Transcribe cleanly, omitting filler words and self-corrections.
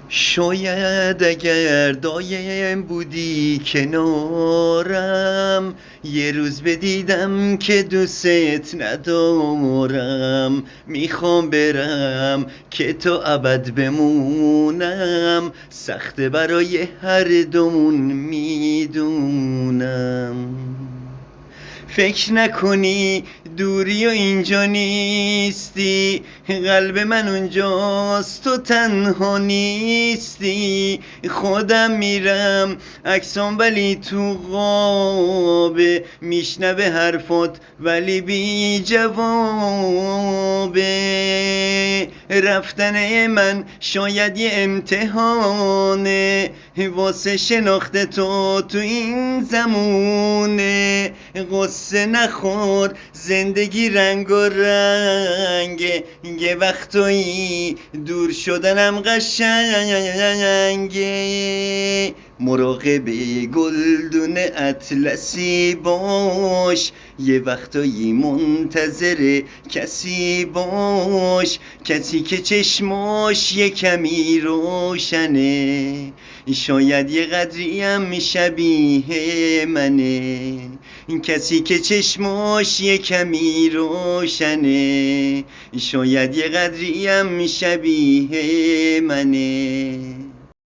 شاید اگر دایم بودی کنارم، یه روز بدیدم که دوست ندارم. میخوام برم که تا ابد بمونم، سخته برای هر دومون میدونم. فکر نکنی دوری و اینجا نیستی، قلب من اونجاست تو تنها نیستی. خودم میرم عکسام ولی تو غابه، میشنوه حرفات ولی بی جوابه. رفتن من شاید یه امتحانه، واسه شناخت تو این زمونه. قصه نخور زندگی رنگ و رنگه، یه وقتایی دور شدنم قشنگه. مراقب گلدون اطلسی باش، یه وقتایی منتظر کسی باش، کسی که چشماش یه کمی روشنه، شاید یه قدریم شبیه منه. کسی که چشماش یه کمی روشنه، شاید یه قدریم شبیه منه.